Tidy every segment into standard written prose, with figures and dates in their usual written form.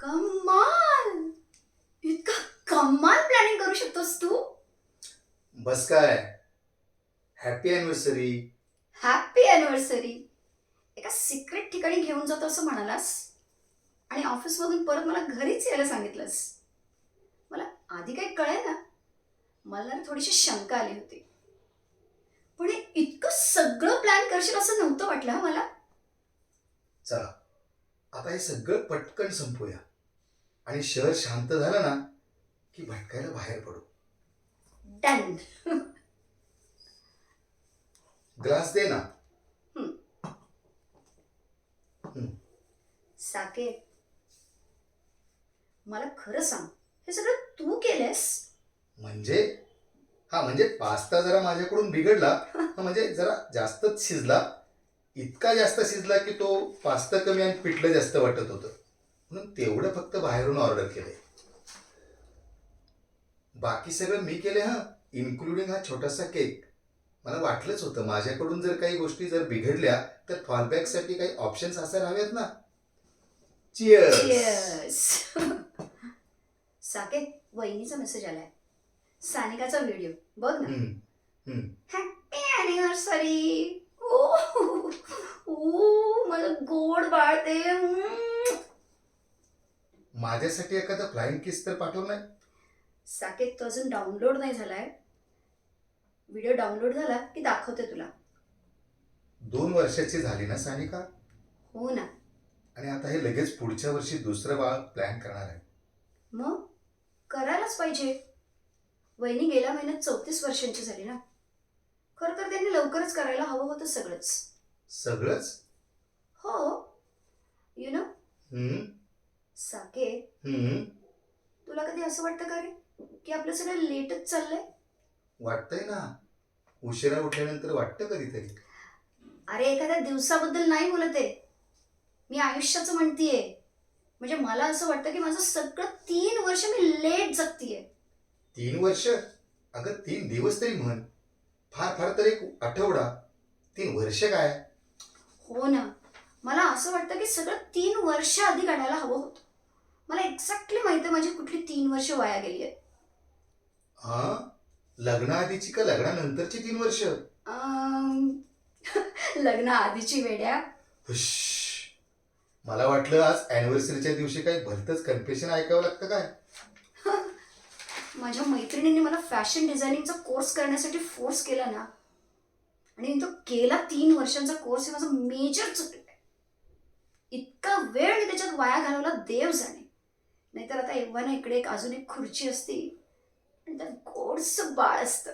कमाल! इतका कमाल प्लॅनिंग करू शकतोस तू? बस काय. Happy anniversary. Happy anniversary. एका सिक्रेट ठिकाणी घेऊन जातो असं म्हणालास आणि ऑफिसमधून परत मला घरीच यायला सांगितलंस. मला आधी काही कळेना. मला ना थोडीशी शंका आली होती. पण हे इतकं सगळं प्लॅन करशील असं नव्हतं वाटलं हं मला. चला, आता हे सगळं पटकन संपूया आणि शहर शांत झालं ना की भटकायला बाहेर पडू. डन. ग्लास दे ना. हं. हं. साकेत, मला खरं सांग, हे सगळं तू केलंस? म्हणजे म्हणजे पास्ता जरा माझ्याकडून बिघडला. म्हणजे जरा जास्तच शिजला. इतका जास्त शिजला की तो पास्ता कमी आणि पिठलं जास्त वाटत होतं, म्हणून तेवढं फक्त बाहेरून ऑर्डर केलंय. बाकी सगळं मी केले, इन्क्लुडिंग हा छोटासा केक. मला वाटलंच होतं माझ्याकडून जर काही गोष्टी जर बिघडल्या तर फॉलबॅकसाठी काही ऑप्शन्स असायला हवेत ना. चिअर्स. Cheers. साकेत, वहिनीचा मेसेज आलाय. सानिकाचा व्हिडिओ बघ ना. Happy anniversary. ओ ओ माझं गोड बाळते. माझ्यासाठी एखादा फ्लाइंग किस तर पाठव नाही. साकेत, तो अजून डाउनलोड नाही झालाय. व्हिडिओ डाउनलोड झाला की दाखवते तुला. 2 वर्षाची झाली ना सानिका. हो ना. आणि आता हे लगेच पुढच्या वर्षी दुसरं बाळ प्लॅन करणार आहे. मग करायलाच पाहिजे. वहिनी गेल्या महिन्यात 34 वर्षांची झाली ना. खरं तर त्यांनी लवकरच करायला हवं होतं सगळंच. सगळंच. हो. You know. हम्म. साकेत, हम्म. तुला कधी असं वाटतं का रे की आपलं सगळं लेटच चाललंय? वाटतंय ना. उशिरा उठल्यानंतर वाटतं कधीतरी. अरे, एखाद्या दिवसाबद्दल नाही बोलत आहे मी, आयुष्याचं म्हणतीये. म्हणजे मला असं वाटतं की माझं सगळं 3 वर्ष मी लेट जगतीये. 3 वर्ष? अगं 3 दिवस तरी म्हण. फार फार तर एक आठवडा. 3 वर्ष काय. हो ना. मला असं वाटतं की सगळं 3 वर्ष आधी काढायला हवं होतं. मला एक्झॅक्टली माहिती आहे माझी कुठली 3 वर्ष वाया गेली आहेत. हा. लग्नाआधीची का लग्नानंतरची 3 वर्ष? लग्न आधीची वेड्या. हुश. मला वाटलं आज अॅनिव्हर्सरीच्या दिवशी काही भलतंच कन्फेशन ऐकावं लागतं काय. माझ्या मैत्रिणींनी मला फॅशन डिझायनिंगचा कोर्स करण्यासाठी फोर्स केला ना, आणि मी तो केला. 3 वर्षांचा कोर्स हे माझं मेजर चुकलं. इतका वेळ मी त्याच्यात वाया घालवला देव जाणे. नाहीतर आता एव्हा ना इकडे अजून एक खुर्ची असती आणि त्यात गोडसं बाळ असतं.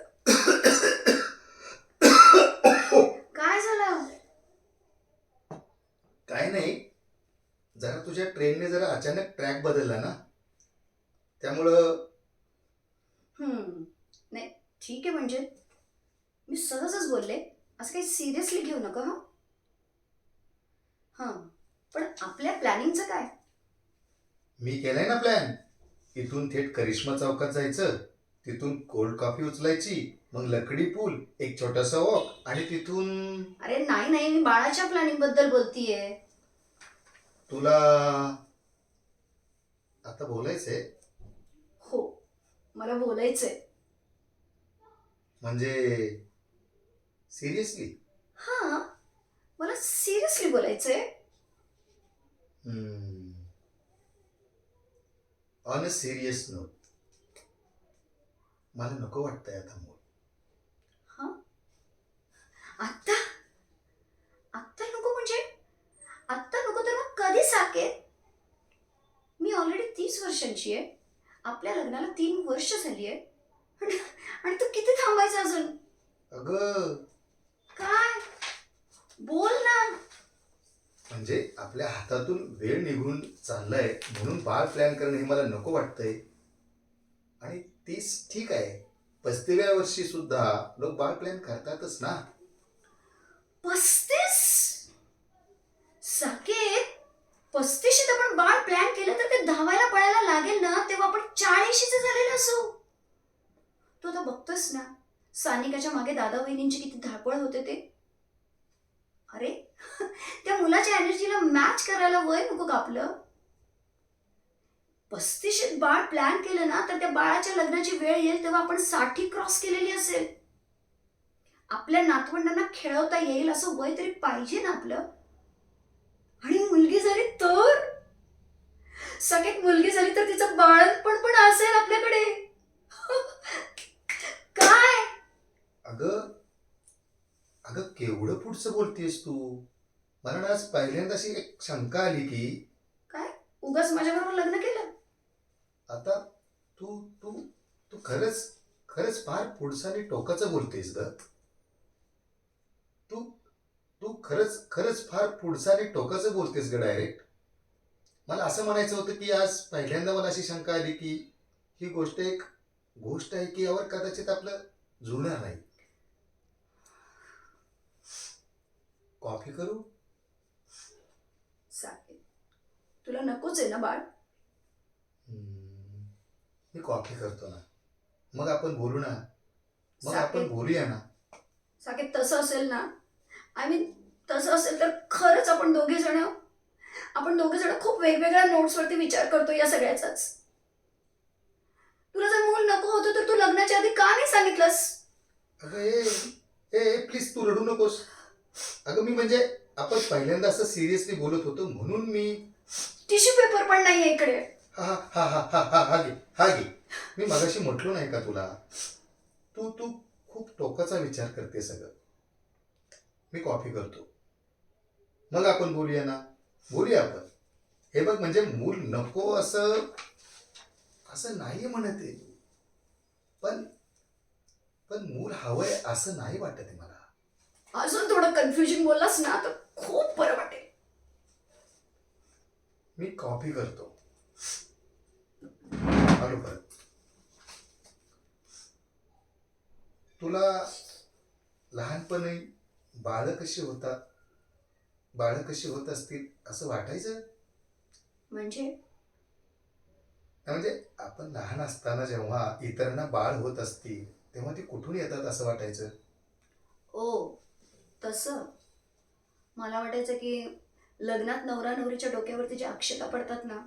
काय झालं? काय नाही, जरा तुझ्या ट्रेनने जरा अचानक ट्रॅक बदलला ना, त्यामुळं. नाही, ठीक आहे. म्हणजे मी सहजच बोलले, असं काही सिरियसली घेऊ नका. हां, पण आपल्या प्लॅनिंगचं काय? मी केलाय ना प्लॅन. इथून थेट करिश्मा चौकात जायचं, तिथून कोल्ड कॉफी उचलायची, मग लकडी पूल, एक छोटासा वॉक आणि तिथून. अरे नाही नाही, मी बाळाच्या प्लॅनिंग बद्दल बोलतीये. तुला आता बोलायचंय? हो, मला बोलायचंय. म्हणजे सिरियसली? हां, मला सिरियसली बोलायचंय. ऑन अ सिरियस नोट, मला नको वाटतंय आता मूल. हां, आत्ता आत्ता नको म्हणजे? आत्ता नको तर मग कधी साकेत? मी ऑलरेडी 30 वर्षांची आहे. आपल्या लग्नाला 3 वर्ष झाली आहे. आणि तू किती थांबायचं अजून? अगं, काय? बोल ना. म्हणजे आपल्या हातातून वेळ निघून चाललाय म्हणून बाळ प्लॅन करणं हे मला नको वाटतंय. आणि 30 ठीक आहे, 35व्या वर्षी सुद्धा लोक बाळ प्लॅन करतातच ना. 35? साकेत, 35शीत आपण बाळ प्लॅन केलं तर ते धावायला पळायला लागेल ना, तेव्हा आपण 40शीचे झालेले असू. तू आता बघतोस ना, सानिकाच्या मागे दादा वहिनींची किती धावपळ होते ते. अरे, त्या मुलाच्या एनर्जीला मॅच करायला वय नको का आपलं? 35शीत बाळ प्लॅन केलं ना तर त्या बाळाच्या लग्नाची वेळ येईल तेव्हा आपण 60 क्रॉस केलेली असेल. आपल्या नातवंडांना खेळवता येईल असं वय तरी पाहिजे ना आपलं. आणि मुलगी झाली तर सगळ्यात मुलगी झाली तर तिचं बाळणपण पण असेल आपल्याकडे. काय अगं अगं केवढं पुढचं बोलतेस तू. मला ना आज पहिल्यांदा अशी एक शंका आली की काय उगाच माझ्याबरोबर लग्न केलं? आता तू तू तू खरंच खरंच फार पुढचं आणि टोकाचं बोलतेस ग. तू तू खरंच खरंच फार पुढचं आणि टोकाचं बोलतेस ग डायरेक्ट. मला असं म्हणायचं होतं की आज पहिल्यांदा मला अशी शंका आली की ही गोष्ट आहे की यावर कदाचित आपलं जुळणार नाही. कॉफी करू? साकेत, तुला नकोच आहे ना बाळ? हम्म, मी कॉफी करतो ना. मग आपण बोलू ना. मग आपण साकेत बोलूया ना. साकेत तसं असेल ना, आय मीन तसं असेल तर खरंच आपण दोघे जण खूप वेगवेगळ्या नोट्सवरती विचार करतो या सगळ्याचाच. तुला जर मूल नको होतं तर तू लग्नाच्या आधी का नाही सांगितलंस? अगं ए प्लीज तू रडू नकोस. अगं मी म्हणजे आपण पहिल्यांदा असं सिरियसली बोलत होतो म्हणून मी टिश्यू पेपर पण नाहीये इकडे. हा हा हा हा हा हा घे हा घे. मी मगाशी म्हटलो नाही का तुला. तू तू खूप टोकाचा विचार करते सगळं. मी कॉफी करतो. मग आपण बोलूया ना. बोलूया आपण. हे बघ म्हणजे मूल नको असं असं नाही म्हणत आहे. पण पण मूल हवंय असं नाही वाटत आहे मला. अजून थोडं कन्फ्युजन बोललास ना तर खूप बरं वाटेल. मी कॉफी करतो. आलो परत. तुला लहानपणी बाळं कशी होतात बाळं कशी होत असतील असं वाटायचं? म्हणजे म्हणजे आपण लहान असताना जेव्हा इतरांना बाळ होत असतील तेव्हा ती कुठून येतात असं वाटायचं? ओ तसं मला वाटायचं की लग्नात नवरा नवरीच्या डोक्यावरती ज्या अक्षता पडतात ना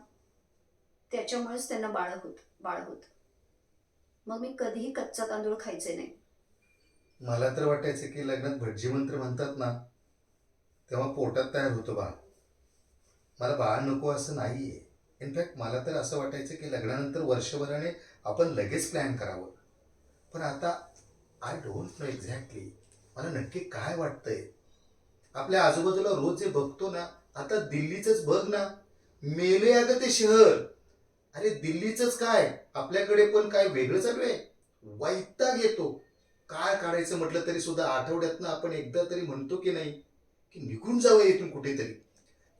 त्याच्यामुळेच त्यांना बाळ होत. मग मी कधीही कच्चा तांदूळ खायचे नाही. मला तर वाटायचं की लग्नात भटजी मंत्र म्हणतात ना तेव्हा पोटात तयार होतं बाळ. मला बाळ नको असं नाहीये. इनफॅक्ट मला तर असं वाटायचं की लग्नानंतर वर्षभराने आपण लगेच प्लॅन करावं. पण आता आय डोंट नो एक्झॅक्टली मला नक्की काय वाटतंय. आपल्या आजूबाजूला रोज जे बघतो ना, आता दिल्लीचंच बघ ना. मेले अगं ते शहर. अरे दिल्लीचंच काय आपल्याकडे पण काय वेगळं चालू आहे. वैताग येतो. काय काढायचं म्हटलं तरी सुद्धा आठवड्यातनं आपण एकदा तरी म्हणतो की नाही की निघून जावं इथून कुठेतरी.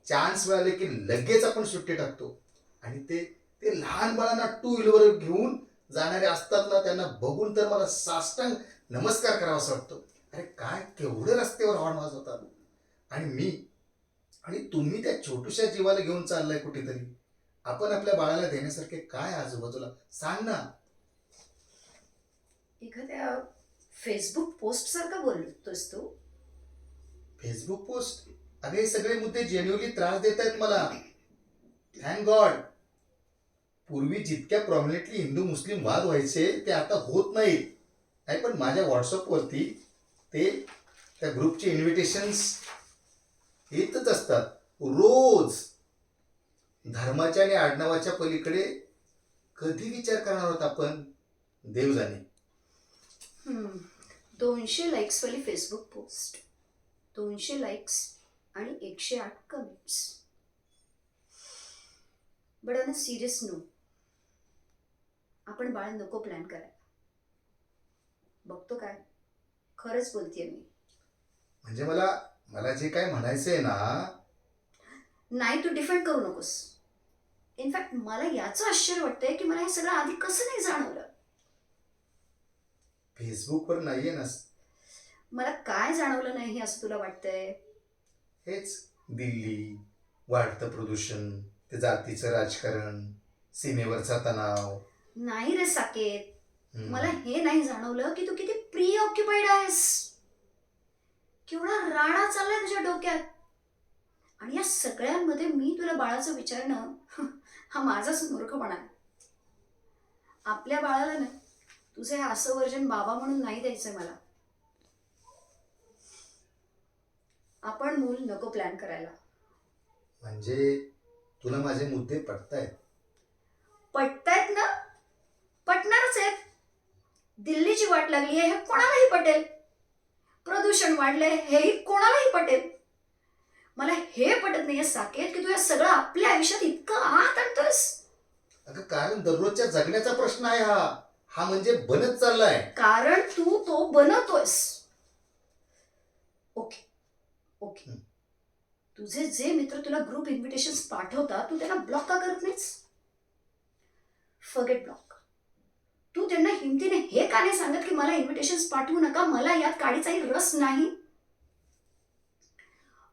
चान्स मिळाले की लगेच आपण सुट्टी टाकतो. आणि ते ते लहान बाळांना टू व्हीलरवर घेऊन जाणारे असतात ना त्यांना बघून तर मला साष्टांग नमस्कार करावासा वाटतो. अरे काय केवढे रस्त्यावर हॉर्न वाजवतात. आणि मी आणि तुम्ही त्या छोट्याशा जीवाला घेऊन चाललाय कुठेतरी. आपण आपल्या बाळाला देण्यासारखे काय आजूबाजूला सांग ना. एखाद्या फेसबुक पोस्ट सारखा बोलतोस तू. फेसबुक पोस्ट अरे हे सगळे मुद्दे जेन्युअली त्रास देत आहेत मला. Thank God. पूर्वी जितक्या प्रॉमिनेंटली हिंदू मुस्लिम वाद व्हायचे ते आता होत नाहीत. नाही पण माझ्या व्हॉट्सअपवरती ते त्या ग्रुपचे इन्व्हिटेशन्स येतच असतात रोज. धर्माच्या आणि आडनावाच्या पलीकडे कधी विचार करणार आहोत आपण देव जाणे. 200 लाईक्स वाली फेसबुक पोस्ट, 200 लाईक्स आणि 108 comments. But on a serious note, आपण बाळ नको प्लॅन करायला. बघतो काय, खरंच बोलतेय मी. म्हणजे मला मला जे काय म्हणायचंय ना. नाही तू डिफेंड करू नकोस. इनफॅक्ट मला याचं आश्चर्य वाटतंय की मला हे सगळं आधी कसं नाही जाणवलं. फेसबुकवर नाहीये ना. मला काय जाणवलं नाही असं तुला वाटतंय? हेच दिल्ली, वाढतं प्रदूषण, ते जातीचं राजकारण, सीमेवरचा तणाव. नाही रे साकेत, मला हम्म. हे नाही जाणवलं की तू किती प्री ऑक्युपाईड आहेस. केवढा राडा चाललाय तुझ्या डोक्यात. आणि या सगळ्यांमध्ये मी तुला बाळाचं विचारणं हा माझाच मूर्खपणा आहे. आपल्या बाळाला ना तुझं हे असं वर्जन बाबा म्हणून नाही द्यायचंय मला. आपण मूल नको प्लॅन करायला. म्हणजे तुला माझे मुद्दे पटतायत? पटतायत ना? पटणारच आहेत. दिल्लीची वाट लागली आहे हे कोणालाही पटेल. प्रदूषण वाढलंय हेही कोणालाही पटेल. मला हे पटत नाहीये साकेत की तू हे सगळं आपल्या आयुष्यात इतकं आत आणतोस. अगं कारण दररोजच्या जगण्याचा प्रश्न आहे हा. हा म्हणजे बनत चाललाय. कारण तू तो बनवतोयस. ओके ओके, हं. तुझे जे मित्र तुला ग्रुप इन्व्हिटेशन पाठवतात तू त्यांना ब्लॉक का करत नाहीस? Forget block. तू त्यांना हिमतीने हे का नाही सांगत की मला इन्व्हिटेशन पाठवू नका, मला यात काडीचाही रस नाही?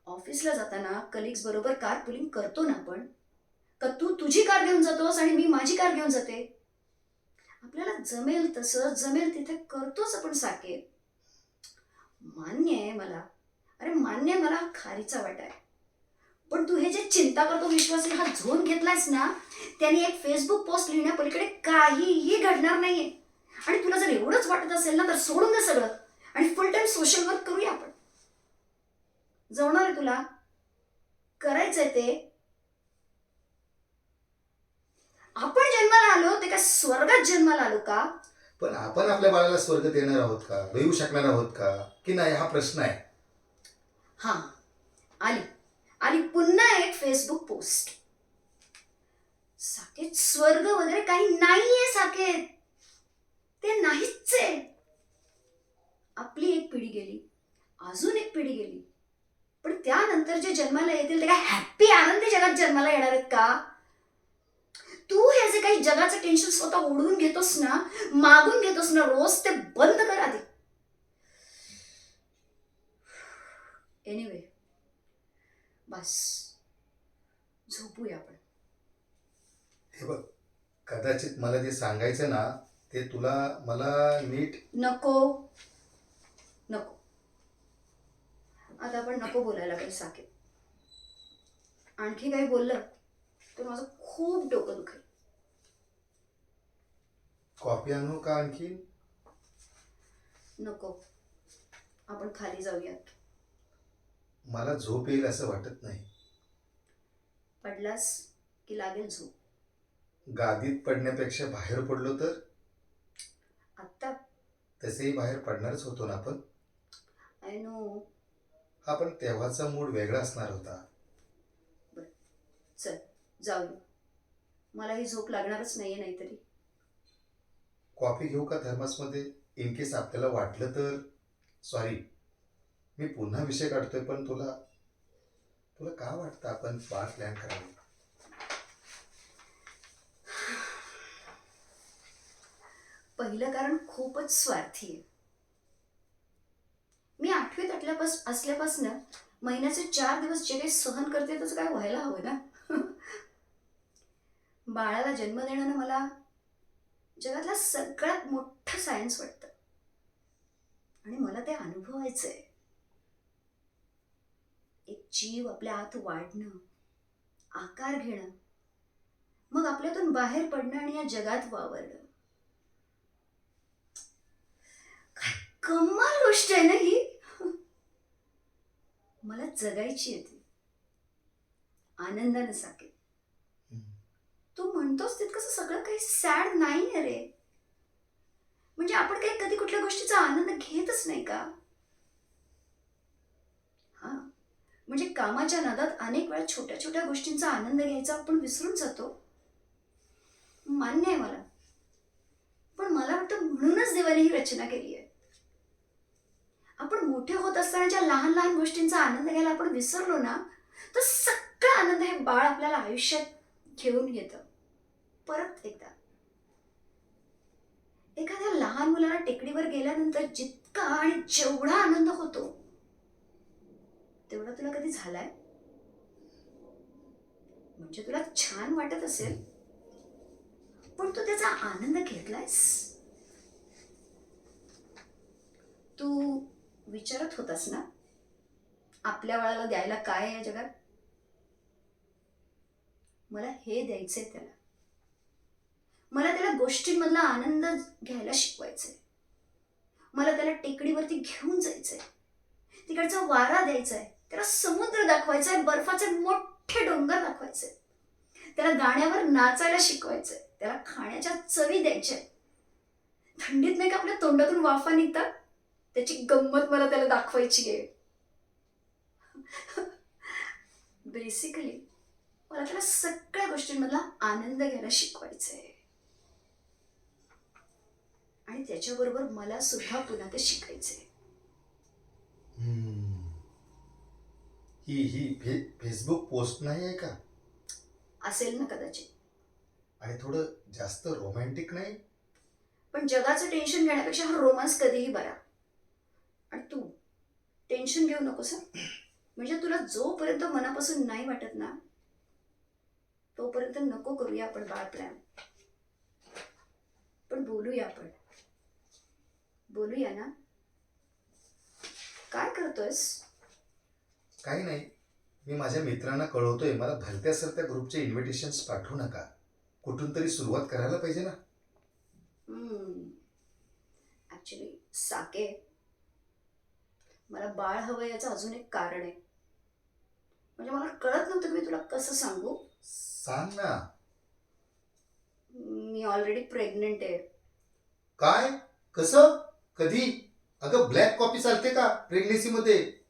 ऑफिसला जाताना कलिग्स बरोबर कार पुलिंग करतो ना आपण, का तू तुझी कार घेऊन जातोस आणि मी माझी कार घेऊन जाते? आपल्याला जमेल तसं जमेल तिथे करतोच आपण साकेत. मान्य आहे मला, अरे मान्य आहे मला खारीचा वाटा आहे. पण तू हे जे चिंता करतो विश्वास हा झोन घेतलायस ना, त्याने एक फेसबुक पोस्ट लिहिण्यापलीकडे काहीही घडणार नाहीये. आणि तुला जर एवढंच वाटत असेल ना तर सोडून दे सगळं आणि फुल टाइम सोशल वर्क करूया आपण. जमणार आहे तुला? करायचंय ते? आपण जन्माला आलो ते काय स्वर्गात जन्माला आलो का? पण आपण आपल्या बाळाला स्वर्ग देणार आहोत का, देऊ शकणार आहोत का की नाही, हा प्रश्न आहे. हा, आली आली पुन्हा एक फेसबुक पोस्ट. साकेत स्वर्ग वगैरे काही नाहीये साकेत, ते नाहीच आहे. आपली एक पिढी गेली, अजून एक पिढी गेली, पण त्यानंतर जे जन्माला येतील ते काय हॅप्पी आनंदी जगात जन्माला येणार आहेत का? तू हे जे काही जगाचं टेन्शन स्वतः ओढून घेतोस ना, मागून घेतोस ना रोज, ते बंद कर आधी. एनिवे, बस झोपूया आपण. हे बघ, कदाचित मला जे सांगायचं ना ते तुला मला नीट. नको नको, आता आपण नको बोलायला काही साकेत. आणखी काही बोललं तर माझं खूप डोकं दुखेल. कॉफी आणू का आणखी? नको, आपण खाली जाऊयात. मला झोप येईल असं वाटत नाही. पडलास की लागेल झोप. गादीत पडण्यापेक्षा बाहेर पडलो तर? आत्ता? तसेही बाहेर पडणारच होतो ना आपण. I know. हा पण तेव्हाचा मूड वेगळा असणार होता. चल जाऊया, मला ही झोप लागणारच नाहीये नाहीतरी. कॉफी घेऊ का थर्मासमध्ये, इन केस आपल्याला वाटलं तर? सॉरी, मी पुन्हा विषय काढतोय, पण तुला तुला का वाटतं आपण बार प्लॅन करावं? पहिलं कारण खूपच स्वार्थी आहे. मी 8वीत असल्यापासून महिन्याचे 4 दिवस जे काही सहन करते तसं काय व्हायला हवं ना. बाळाला जन्म देणं मला जगातला सगळ्यात मोठं सायन्स वाटतं आणि मला ते अनुभवायचंय. एक जीव आपल्या आत वाढणं, आकार घेणं, मग आपल्यातून बाहेर पडणं आणि या जगात वावरणं. काय कमाल गोष्ट आहे ना ही. मला जगायची आहे ती आनंदाने साकेत. तू म्हणतोस तितकं सगळं काही सॅड नाही रे. म्हणजे आपण काही कधी कुठल्या गोष्टीचा आनंद घेतच नाही का? हा, म्हणजे कामाच्या नादात अनेक वेळा छोट्या छोट्या गोष्टींचा आनंद घ्यायचा आपण विसरून जातो. मान्य आहे मला, पण मला वाटतं म्हणूनच देवाने ही रचना केली आहे. आपण मोठे होत असतानाच्या लहान लहान गोष्टींचा आनंद घ्यायला आपण विसरलो ना, तर सगळा आनंद हे बाळ आपल्याला आयुष्यात घेऊन येतं परत एकदा. एखाद्या लहान मुलाला टेकडीवर गेल्यानंतर जितका आणि जेवढा आनंद होतो तेवढा तुला कधी झालाय? म्हणजे तुला छान वाटत असेल, पण तू त्याचा आनंद घेतलायस? तू विचारत होतास ना आपल्या बाळाला द्यायला काय आहे या जगात? मला हे द्यायचंय त्याला. मला त्याला गोष्टींमधला आनंद घ्यायला शिकवायचंय. मला त्याला टेकडीवरती घेऊन जायचंय, तिकडचा वारा द्यायचाय, त्याला समुद्र दाखवायचाय, बर्फाचे मोठे डोंगर दाखवायचे, त्याला गाण्यावर नाचायला शिकवायचंय, त्याला खाण्याच्या चवी द्यायच्या. थंडीत नाही का आपल्या तोंडातून वाफा निघतात, त्याची गंमत मला त्याला दाखवायची आहे. बेसिकली मला त्याला सगळ्या गोष्टींमधला आनंद घ्यायला शिकवायचंय. आणि त्याच्याबरोबर मला सुद्धा पुन्हा ते शिकायचंय. हम्म. ही फेसबुक पोस्ट नाही आहे का? असेल ना कदाचित. आणि थोडं जास्त रोमॅन्टिक नाही? पण जगाचं टेन्शन घेण्यापेक्षा हा रोमांस कधीही बरा. आणि तू टेन्शन घेऊ नकोस हं. म्हणजे तुला जोपर्यंत मनापासून नाही वाटत ना, तोपर्यंत नको करूया आपण बाळ प्लॅन. पण बोलूया आपण. बोलूया ना? काय करतोयस? काही नाही, मी माझ्या मित्रांना कळवतोय मला भलत्या सरत्या ग्रुपचे इन्व्हिटेशन्स पाठवू नका. कुठून तरी सुरुवात करायला पाहिजे ना. ऍक्च्युली साके, मला बाळ हवं याचं अजून एक कारण आहे. म्हणजे मला कळत नव्हतं की मी तुला कसं सांगू. सांग ना. मी ऑलरेडी प्रेग्नेंट आहे. काय? कसं? कधी? अगं ब्लॅक कॉपी चालते का प्रेग्नेन्सी मध्ये?